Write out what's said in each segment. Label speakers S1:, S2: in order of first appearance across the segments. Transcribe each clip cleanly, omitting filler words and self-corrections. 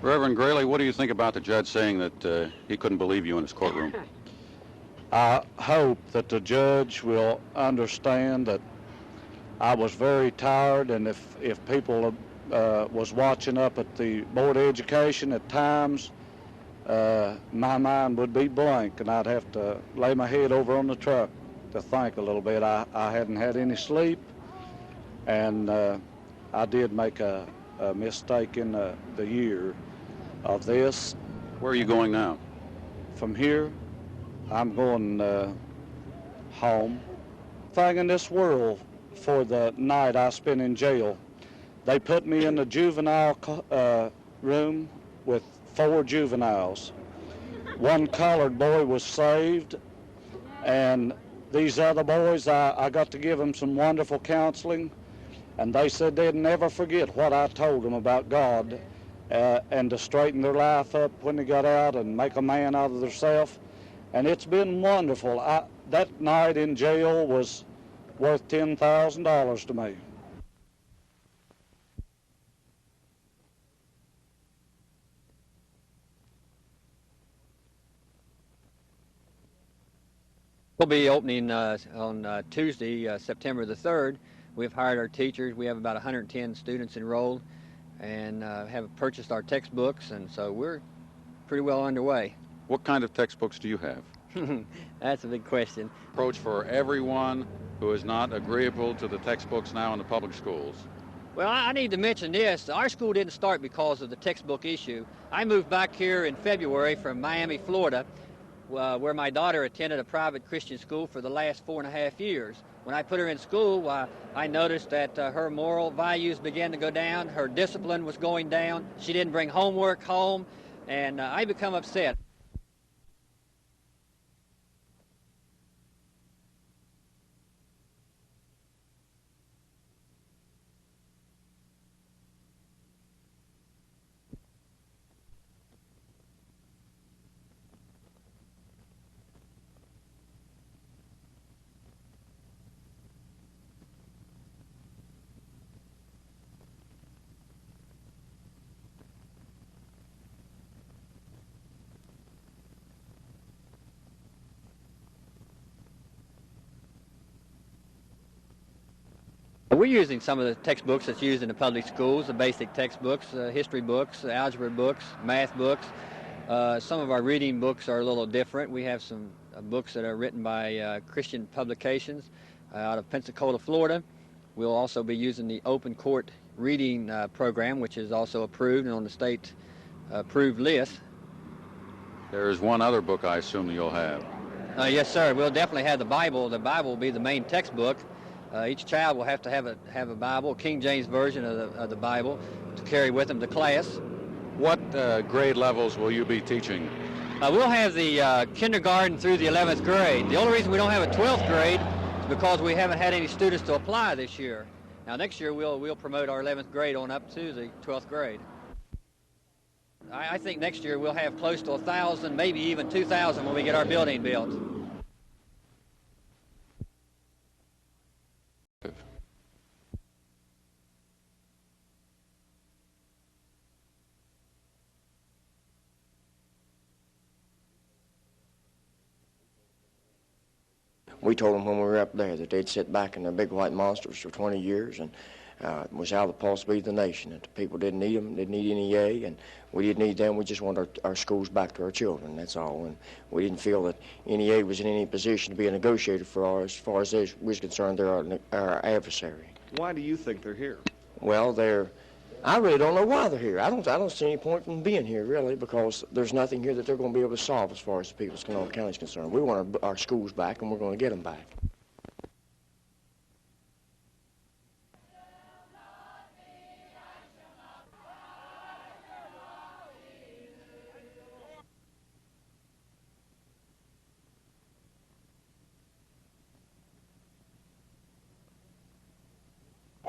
S1: Reverend Graley, what do you think about the judge saying that he couldn't believe you in his courtroom?
S2: I hope that the judge will understand that I was very tired, and if people was watching up at the Board of Education at times, my mind would be blank, and I'd have to lay my head over on the truck to think a little bit. I hadn't had any sleep, and I did make a mistake in the year of this.
S1: Where are you going now?
S2: From here, I'm going home. Thing in this world for the night I spent in jail, they put me in the juvenile room with 4 juveniles. One colored boy was saved, and these other boys, I got to give them some wonderful counseling, and they said they'd never forget what I told them about God and to straighten their life up when they got out and make a man out of themselves. And it's been wonderful. That night in jail was worth $10,000 to me.
S3: We'll be opening on Tuesday, September the 3rd. We've hired our teachers. We have about 110 students enrolled and have purchased our textbooks, and so we're pretty well underway.
S1: What kind of textbooks do you have?
S3: That's a big question.
S1: Approach for everyone who is not agreeable to the textbooks now in the public schools.
S3: Well, I need to mention this. Our school didn't start because of the textbook issue. I moved back here in February from Miami, Florida, where my daughter attended a private Christian school for the last 4.5 years. When I put her in school, I noticed that her moral values began to go down, her discipline was going down, she didn't bring homework home, and I become upset. We're using some of the textbooks that's used in the public schools, the basic textbooks, history books, algebra books, math books. Some of our reading books are a little different. We have some books that are written by Christian publications out of Pensacola, Florida. We'll also be using the Open Court Reading program, which is also approved and on the state approved list.
S1: There's one other book I assume that you'll have.
S3: Yes, sir. We'll definitely have the Bible. The Bible will be the main textbook. Each child will have to have a Bible, a King James version of the Bible, to carry with them to class.
S1: What grade levels will you be teaching?
S3: We'll have the kindergarten through the 11th grade. The only reason we don't have a 12th grade is because we haven't had any students to apply this year. Now next year we'll promote our 11th grade on up to the 12th grade. I think next year we'll have close to 1,000, maybe even 2,000 when we get our building built.
S4: We told them when we were up there that they'd sit back in their big white monsters for 20 years and was how the pulse beat the nation. That the people didn't need them, didn't need NEA, and we didn't need them. We just wanted our schools back to our children, that's all. And we didn't feel that NEA was in any position to be a negotiator for us. As far as we was concerned, they're our adversary.
S5: Why do you think they're here?
S4: Well, I really don't know why they're here. I don't see any point in being here, really, because there's nothing here that they're going to be able to solve as far as the people's Kanawha County is concerned. We want our schools back, and we're going to get them back.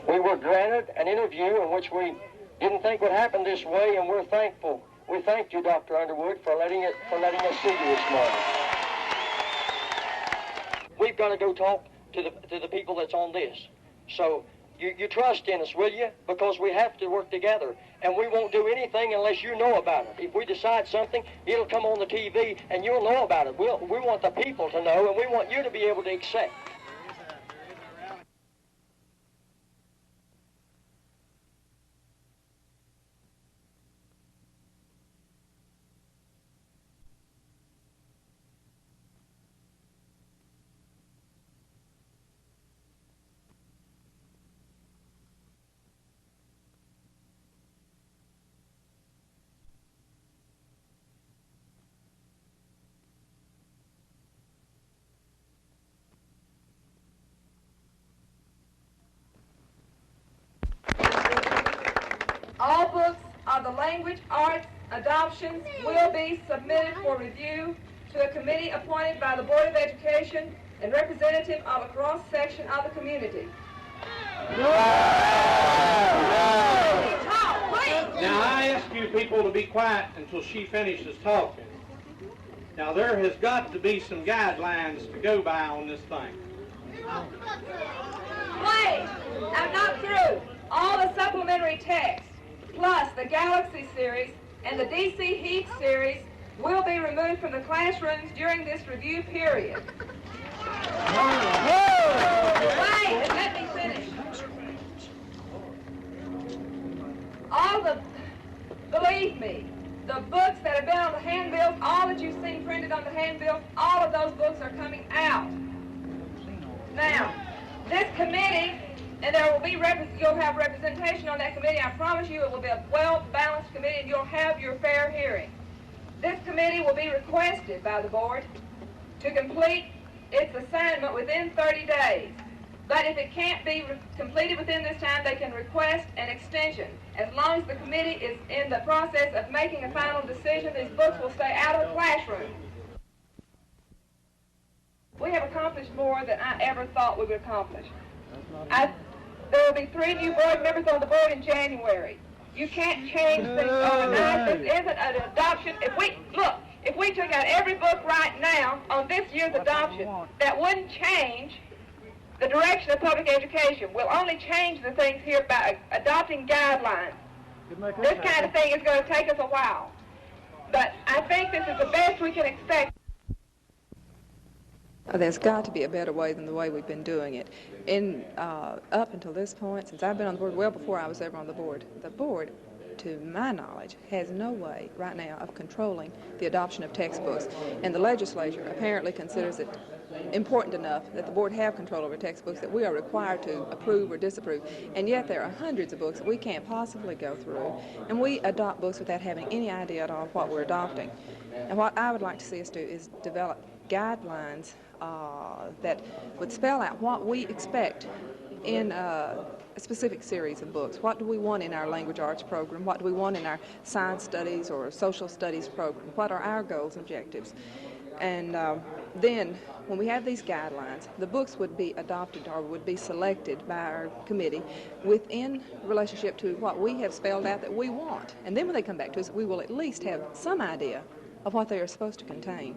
S6: We were granted an interview in which we didn't think would happen this way, and we're thankful. We thank you, Dr. Underwood, for letting us see you this morning. We've got to go talk to the people that's on this. So you trust in us, will you? Because we have to work together, and we won't do anything unless you know about it. If we decide something, it'll come on the TV, and you'll know about it. We want the people to know, and we want you to be able to accept.
S5: All books of the language arts adoptions will be submitted for review to a committee appointed by the Board of Education and representative of a cross-section of the community.
S7: Now, I ask you people to be quiet until she finishes talking. Now, there has got to be some guidelines to go by on this thing.
S5: Wait, I'm not through. All the supplementary text, plus the Galaxy series and the DC Heat series, will be removed from the classrooms during this review period. Wait, and let me finish. Believe me, the books that have been on the handbills, all that you've seen printed on the handbills, all of those books are coming out. Now, this committee, and you'll have representation on that committee. I promise you it will be a well-balanced committee, and you'll have your fair hearing. This committee will be requested by the board to complete its assignment within 30 days. But if it can't be completed within this time, they can request an extension. As long as the committee is in the process of making a final decision, these books will stay out of the classroom. We have accomplished more than I ever thought we would accomplish. There will be 3 new board members on the board in January. You can't change things overnight. This isn't an adoption. If we took out every book right now on this year's adoption, that wouldn't change the direction of public education. We'll only change the things here by adopting guidelines. This kind of thing is going to take us a while. But I think this is the best we can expect.
S8: There's got to be a better way than the way we've been doing it. Up until this point, since I've been on the board, well before I was ever on the board, to my knowledge, has no way right now of controlling the adoption of textbooks. And the legislature apparently considers it important enough that the board have control over textbooks that we are required to approve or disapprove. And yet there are hundreds of books that we can't possibly go through. And we adopt books without having any idea at all of what we're adopting. And what I would like to see us do is develop guidelines that would spell out what we expect in a specific series of books. What do we want in our language arts program? What do we want in our science studies or social studies program? What are our goals and objectives? And then when we have these guidelines, the books would be adopted or would be selected by our committee within relationship to what we have spelled out that we want. And then when they come back to us, we will at least have some idea of what they are supposed to contain.